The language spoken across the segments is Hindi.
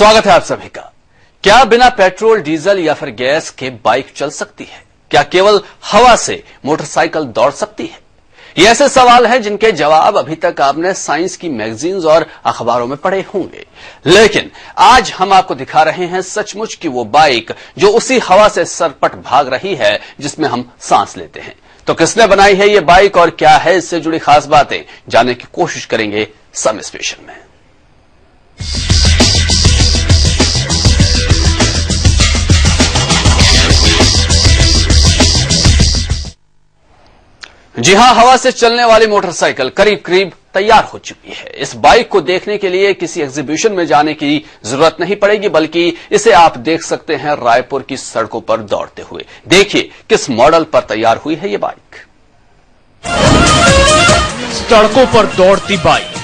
स्वागत है आप सभी का। क्या बिना पेट्रोल, डीजल या फिर गैस के बाइक चल सकती है? क्या केवल हवा से मोटरसाइकिल दौड़ सकती है? ये ऐसे सवाल हैं जिनके जवाब अभी तक आपने साइंस की मैगजीन्स और अखबारों में पढ़े होंगे, लेकिन आज हम आपको दिखा रहे हैं सचमुच की वो बाइक जो उसी हवा से सरपट भाग रही है जिसमें हम सांस लेते हैं। तो किसने बनाई है ये बाइक और क्या है इससे जुड़ी खास बातें, जानने की कोशिश करेंगे सम स्पेशल में। जी हां, हवा से चलने वाली मोटरसाइकिल करीब करीब तैयार हो चुकी है। इस बाइक को देखने के लिए किसी एग्जीबिशन में जाने की जरूरत नहीं पड़ेगी, बल्कि इसे आप देख सकते हैं रायपुर की सड़कों पर दौड़ते हुए। देखिए किस मॉडल पर तैयार हुई है ये बाइक। सड़कों पर दौड़ती बाइक,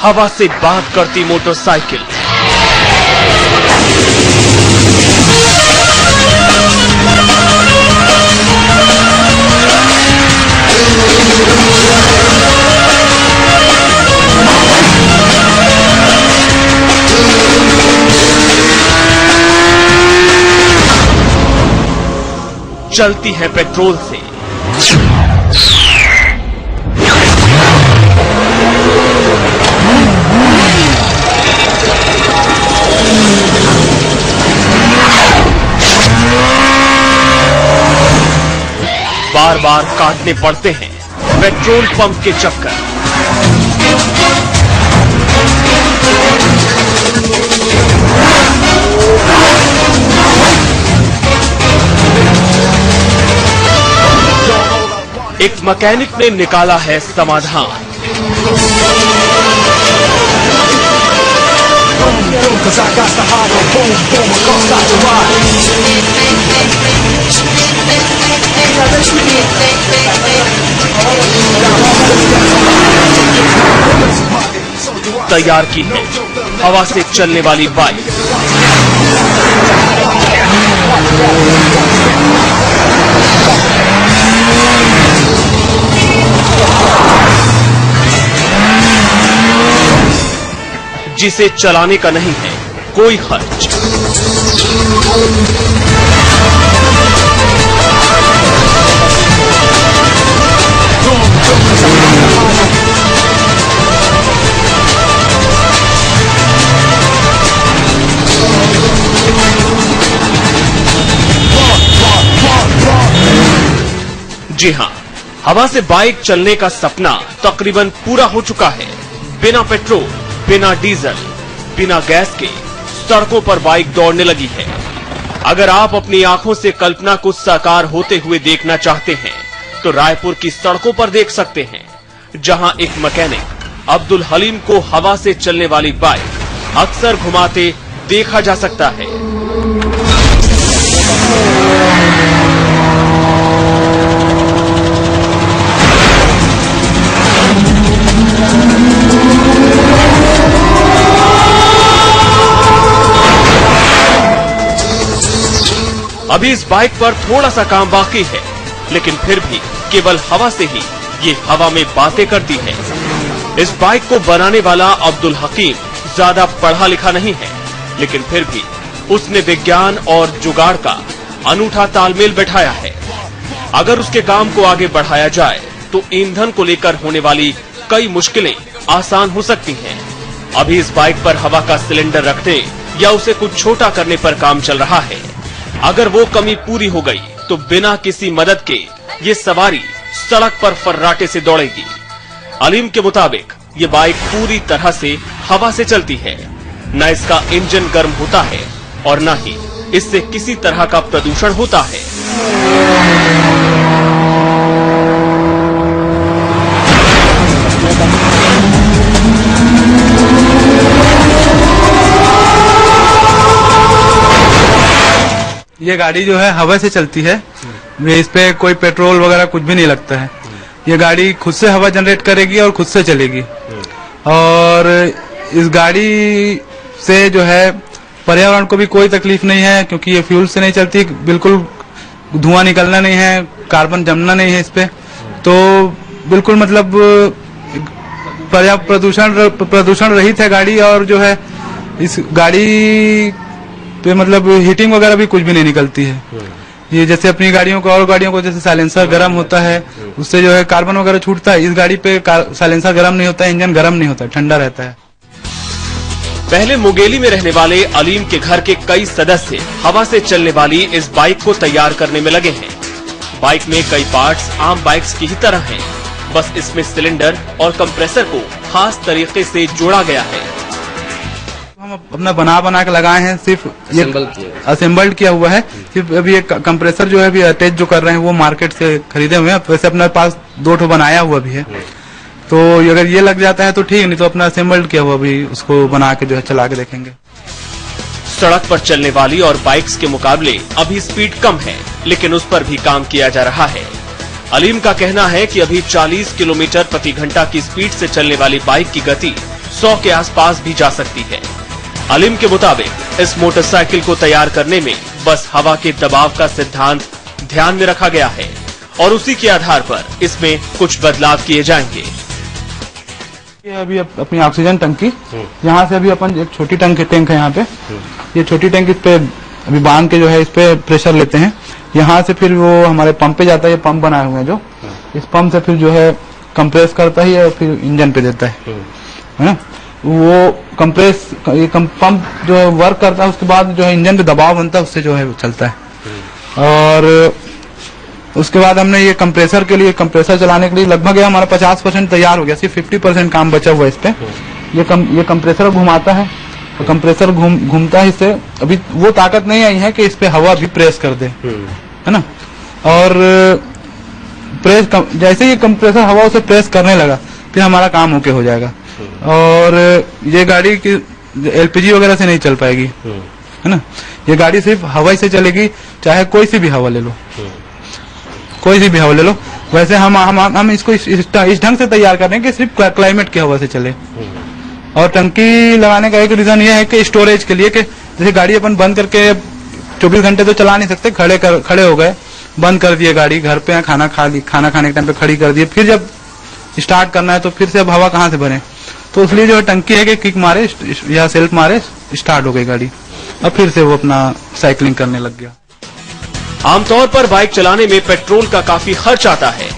हवा से बात करती मोटरसाइकिल, चलती है पेट्रोल से। बार बार काटने पड़ते हैं पेट्रोल पंप के चक्कर। एक मैकेनिक ने निकाला है समाधान। तैयार की है हवा से चलने वाली बाइक। जिसे चलाने का नहीं है कोई खर्च। जी हां, हवा से बाइक चलने का सपना तकरीबन पूरा हो चुका है। बिना पेट्रोल, बिना डीजल, बिना गैस के सड़कों पर बाइक दौड़ने लगी है। अगर आप अपनी आंखों से कल्पना को साकार होते हुए देखना चाहते हैं तो रायपुर की सड़कों पर देख सकते हैं, जहां एक मैकेनिक अब्दुल हलीम को हवा से चलने वाली बाइक अक्सर घुमाते देखा जा सकता है। अभी इस बाइक पर थोड़ा सा काम बाकी है, लेकिन फिर भी केवल हवा से ही ये हवा में बातें करती है। इस बाइक को बनाने वाला अब्दुल हकीम ज्यादा पढ़ा लिखा नहीं है, लेकिन फिर भी उसने विज्ञान और जुगाड़ का अनूठा तालमेल बैठाया है। अगर उसके काम को आगे बढ़ाया जाए तो ईंधन को लेकर होने वाली कई मुश्किलें आसान हो सकती हैं। अभी इस बाइक पर हवा का सिलेंडर रखने या उसे कुछ छोटा करने पर काम चल रहा है। अगर वो कमी पूरी हो गई तो बिना किसी मदद के ये सवारी सड़क पर फर्राटे से दौड़ेगी। अलीम के मुताबिक ये बाइक पूरी तरह से हवा से चलती है। न इसका इंजन गर्म होता है और न ही इससे किसी तरह का प्रदूषण होता है। ये गाड़ी जो है हवा से चलती है। इस पे कोई पेट्रोल वगैरह कुछ भी नहीं लगता है। ये गाड़ी खुद से हवा जनरेट करेगी और खुद से चलेगी। और इस गाड़ी से जो है पर्यावरण को भी कोई तकलीफ नहीं है, क्योंकि ये फ्यूल से नहीं चलती, बिल्कुल धुआं निकलना नहीं है, कार्बन जमना नहीं है इस पे। तो बिल्कुल मतलब पर्याप्त प्रदूषण रहित है गाड़ी। और जो है इस गाड़ी पे मतलब हीटिंग वगैरह भी कुछ भी नहीं निकलती है। ये जैसे अपनी गाड़ियों को और गाड़ियों को जैसे साइलेंसर गर्म होता है, उससे जो है कार्बन वगैरह छूटता है, इस गाड़ी पे साइलेंसर गर्म नहीं होता है, इंजन गर्म नहीं होता है, ठंडा रहता है। पहले मुंगेली में रहने वाले अलीम के घर के कई सदस्य हवा से चलने वाली इस बाइक को तैयार करने में लगे हैं। बाइक में कई पार्ट्स आम बाइक्स की ही तरह हैं, बस इसमें सिलेंडर और कंप्रेसर को खास तरीके से जोड़ा गया है। हम अपना बना के लगाए हैं, सिर्फ ये असेंबल्ड किया हुआ है। सिर्फ अभी एक कंप्रेसर जो है अभी अटैच जो कर रहे हैं वो मार्केट से खरीदे हुए हैं। वैसे अपने पास 2 ठो बनाया हुआ भी है, तो अगर ये लग जाता है तो ठीक, नहीं तो अपना असेंबल्ड किया हुआ भी उसको बना के जो है चला के देखेंगे। सड़क पर चलने वाली और बाइक्स के मुकाबले अभी स्पीड कम है, लेकिन उस पर भी काम किया जा रहा है। अलीम का कहना है कि अभी 40 किलोमीटर प्रति घंटा की स्पीड से चलने वाली बाइक की गति 100 के आसपास भी जा सकती है। अलीम के मुताबिक इस मोटरसाइकिल को तैयार करने में बस हवा के दबाव का सिद्धांत ध्यान में रखा गया है और उसी के आधार पर इसमें कुछ बदलाव किए जाएंगे। ये अभी अपनी ऑक्सीजन टंकी, यहाँ से अभी अपन एक छोटी टैंक है यहाँ पे, ये छोटी टैंक इस पे अभी बांध के जो है इस पे प्रेशर लेते हैं। यहाँ से फिर वो हमारे पंप पे जाता है, ये पंप बनाए हुए हैं जो, इस पंप से फिर जो है कंप्रेस करता है और फिर इंजन पे देता है ना। वो कंप्रेस पंप जो है वर्क करता है, उसके बाद जो है इंजन पे दबाव बनता है, उससे जो है चलता है। और उसके बाद हमने ये कंप्रेसर के लिए, कंप्रेसर चलाने के लिए लगभग हमारा 50% तैयार हो गया, सिर्फ 50% काम बचा हुआ है इस पे। ये कंप्रेसर घुमाता है, तो कंप्रेसर घूमता है, इससे अभी वो ताकत नहीं आई है कि इस पे हवा भी प्रेस कर दे, है ना। और जैसे ये कंप्रेसर हवा उसे प्रेस करने लगा, फिर हमारा काम ओके हो जाएगा। और ये गाड़ी की एलपीजी वगैरह से नहीं चल पाएगी, है ना। ये गाड़ी सिर्फ हवा से चलेगी, चाहे कोई सी भी हवा ले लो, कोई सी भी हवा ले लो। वैसे हम इसको इस ढंग से तैयार कर रहे हैं कि सिर्फ क्लाइमेट की हवा से चले। और टंकी लगाने का एक रीजन ये है कि स्टोरेज के लिए, कि जैसे गाड़ी अपन बंद करके 24 घंटे तो चला नहीं सकते, खड़े हो गए, बंद कर दिए गाड़ी, घर पे खाना खाने के टाइम पे खड़ी कर दिए, फिर जब स्टार्ट करना है तो फिर से अब हवा कहाँ से बने। तो इसलिए जो टंकी है कि किक मारे या सेल्फ मारे, स्टार्ट हो गई गाड़ी, अब फिर से वो अपना साइकिलिंग करने लग गया। आमतौर पर बाइक चलाने में पेट्रोल का काफी खर्च आता है।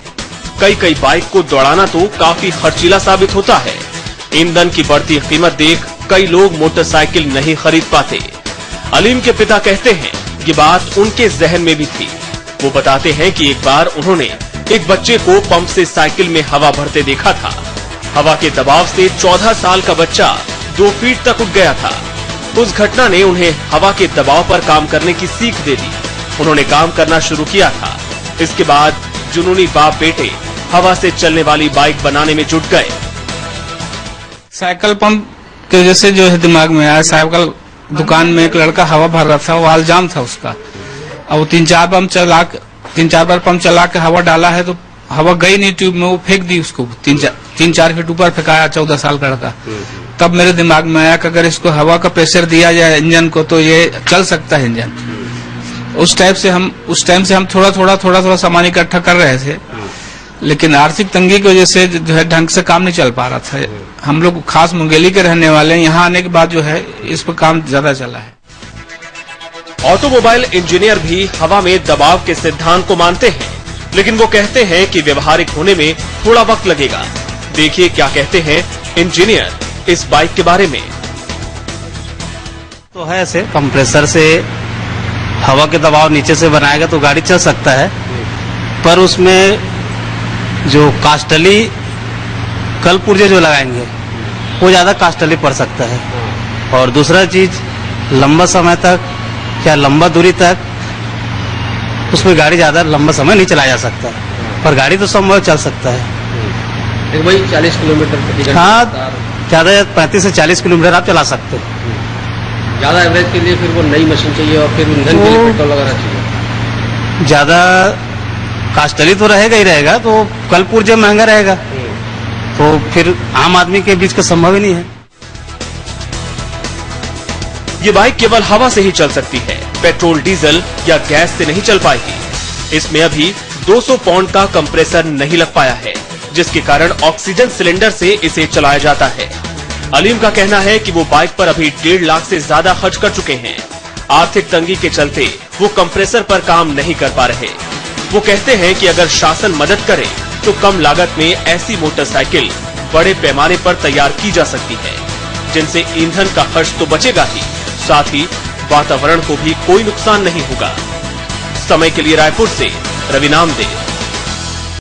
कई बाइक को दौड़ाना तो काफी खर्चीला साबित होता है। ईंधन की बढ़ती कीमत देख कई लोग मोटरसाइकिल नहीं खरीद पाते। अलीम के पिता कहते हैं ये बात उनके जहन में भी थी। वो बताते हैं कि एक बार उन्होंने एक बच्चे को पंप से साइकिल में हवा भरते देखा था। हवा के दबाव से 14 साल का बच्चा 2 फीट तक उठ गया था। उस घटना ने उन्हें हवा के दबाव पर काम करने की सीख दे दी। उन्होंने काम करना शुरू किया था। इसके बाद जुनूनी बाप बेटे हवा से चलने वाली बाइक बनाने में जुट गए। साइकिल पंप की वजह से जो है दिमाग में आया, साइकिल दुकान में एक लड़का हवा भर रहा था, वाल जाम था उसका। अब वो 3-4 बार पंप चला के हवा डाला है तो हवा गई नहीं ट्यूब में, वो फेंक दी उसको 3-4 फीट ऊपर फेंकाया 14 साल का लड़का। तब मेरे दिमाग में आया कि अगर इसको हवा का प्रेशर दिया जाए इंजन को तो ये चल सकता है इंजन। उस टाइम से हम थोड़ा सामान इकट्ठा कर रहे थे, लेकिन आर्थिक तंगी की वजह से जो है ढंग से काम नहीं चल पा रहा था। हम लोग खास मुंगेली के रहने वाले हैं, यहाँ आने के बाद जो है इस पर काम ज्यादा चला है। ऑटोमोबाइल इंजीनियर भी हवा में दबाव के सिद्धांत को मानते हैं, लेकिन वो कहते हैं कि व्यवहारिक होने में थोड़ा वक्त लगेगा। देखिए क्या कहते हैं इंजीनियर इस बाइक के बारे में। तो है ऐसे कंप्रेसर से हवा के दबाव नीचे से बनाएगा तो गाड़ी चल सकता है, पर उसमें जो कास्टली कल पुर्जे जो लगाएंगे वो ज्यादा कास्टली पड़ सकता है। और दूसरा चीज, लंबा समय तक या लंबा दूरी तक उसमें गाड़ी ज्यादा लंबा समय नहीं चलाया जा सकता, पर गाड़ी तो संभव चल सकता है। वही 40 किलोमीटर प्रति घंटा। हाँ, ज्यादा 35 से 40 किलोमीटर आप चला सकते हो। ज्यादा एवरेज के लिए फिर वो नई मशीन चाहिए और फिर ईंधन के लिए पेट्रोल वगैरह चाहिए। ज्यादा कास्टली तो रहेगा ही रहेगा, तो कल पुर्जे महंगा रहेगा, तो फिर आम आदमी के बीच का संभव ही नहीं है। ये बाइक केवल हवा से ही चल सकती है, पेट्रोल, डीजल या गैस से नहीं चल पाएगी। इसमें अभी 200 पाउंड का कंप्रेसर नहीं लग पाया है, जिसके कारण ऑक्सीजन सिलेंडर से इसे चलाया जाता है। अलीम का कहना है कि वो बाइक पर अभी 1.5 लाख से ज्यादा खर्च कर चुके हैं। आर्थिक तंगी के चलते वो कंप्रेसर पर काम नहीं कर पा रहे। वो कहते हैं कि अगर शासन मदद करे तो कम लागत में ऐसी मोटरसाइकिल बड़े पैमाने पर तैयार की जा सकती है, जिनसे ईंधन का खर्च तो बचेगा ही, साथ ही वातावरण को भी कोई नुकसान नहीं होगा। समय के लिए रायपुर से रवि नामदेव।